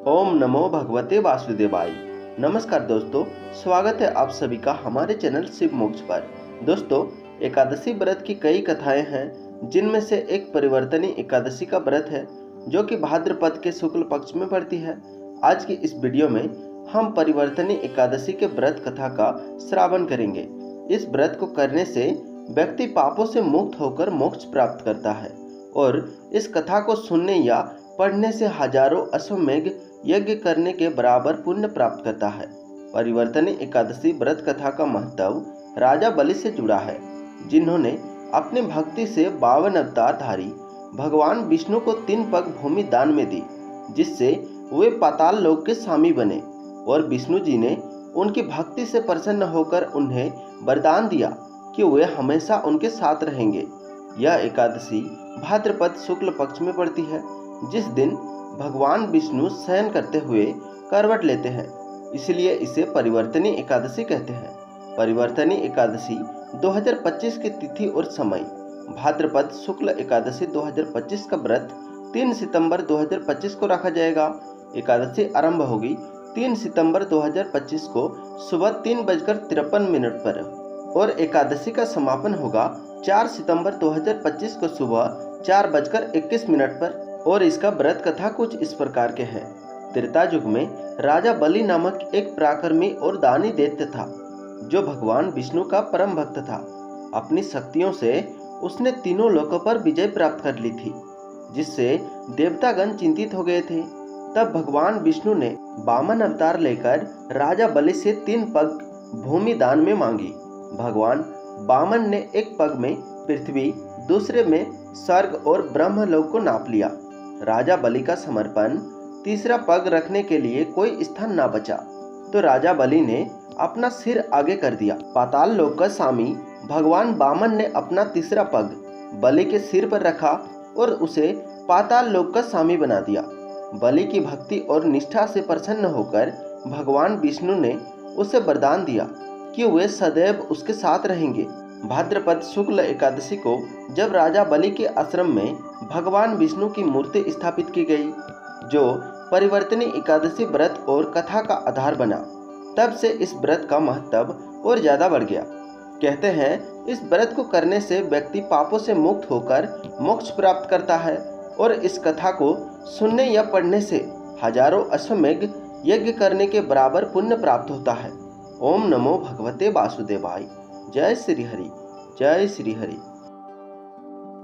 ओम नमो भगवते वासुदेवाय। नमस्कार दोस्तों, स्वागत है आप सभी का हमारे चैनल शिव मोक्ष पर। दोस्तों, एकादशी व्रत की कई कथाएं हैं, जिनमें से एक परिवर्तनी एकादशी का व्रत है जो कि भाद्रपद के शुक्ल पक्ष में पड़ती है। आज की इस वीडियो में हम परिवर्तनी एकादशी के व्रत कथा का श्रावण करेंगे। इस व्रत को करने से व्यक्ति पापों से मुक्त होकर मोक्ष प्राप्त करता है और इस कथा को सुनने या पढ़ने से हजारों अश्वमेघ यज्ञ करने के बराबर पुण्य प्राप्त करता है। परिवर्तनी एकादशी व्रत कथा का महत्व राजा बलि से जुड़ा है, जिन्होंने अपनी भक्ति से 52 अवतारधारी भगवान विष्णु को 3 पग भूमि दान में दी, जिससे वे पाताल लोक के स्वामी बने। और विष्णु जी ने उनकी भक्ति से प्रसन्न होकर उन्हें वरदान दिया कि वे हमेशा उनके साथ रहेंगे। यह एकादशी भाद्रपद शुक्ल पक्ष में पड़ती है, जिस दिन भगवान विष्णु शयन करते हुए करवट लेते हैं, इसलिए इसे परिवर्तनी एकादशी कहते हैं। परिवर्तनी एकादशी 2025 की तिथि और समय। भाद्रपद शुक्ल एकादशी 2025 का व्रत 3 सितंबर 2025 को रखा जाएगा। एकादशी आरंभ होगी 3 सितंबर 2025 को सुबह 3:53 पर और एकादशी का समापन होगा 4 सितंबर 2025 को सुबह 4:21 पर। और इसका व्रत कथा कुछ इस प्रकार के है। त्रेता युग में राजा बलि नामक एक पराक्रमी और दानी दैत्य था, जो भगवान विष्णु का परम भक्त था। अपनी शक्तियों से उसने तीनों लोकों पर विजय प्राप्त कर ली थी, जिससे देवतागण चिंतित हो गए थे। तब भगवान विष्णु ने वामन अवतार लेकर राजा बलि से 3 पग भूमि दान में मांगी। भगवान वामन ने एक पग में पृथ्वी, दूसरे में स्वर्ग और ब्रह्मलोक को नाप लिया। राजा बलि का समर्पण, तीसरा पग रखने के लिए कोई स्थान ना बचा, तो राजा बलि ने अपना सिर आगे कर दिया। पाताल लोक का स्वामी भगवान वामन ने अपना तीसरा पग बलि के सिर पर रखा और उसे पाताल लोक का स्वामी बना दिया। बलि की भक्ति और निष्ठा से प्रसन्न होकर भगवान विष्णु ने उसे वरदान दिया कि वे सदैव उसके साथ रहेंगे। भाद्रपद शुक्ल एकादशी को जब राजा बलि के आश्रम में भगवान विष्णु की मूर्ति स्थापित की गई, जो परिवर्तनी एकादशी व्रत और कथा का आधार बना, तब से इस व्रत का महत्व और ज्यादा बढ़ गया। कहते हैं इस व्रत को करने से व्यक्ति पापों से मुक्त होकर मोक्ष प्राप्त करता है और इस कथा को सुनने या पढ़ने से हजारों अश्वमेघ यज्ञ करने के बराबर पुण्य प्राप्त होता है। ओम नमो भगवते वासुदेवाय। जय श्री हरि, जय श्री हरि।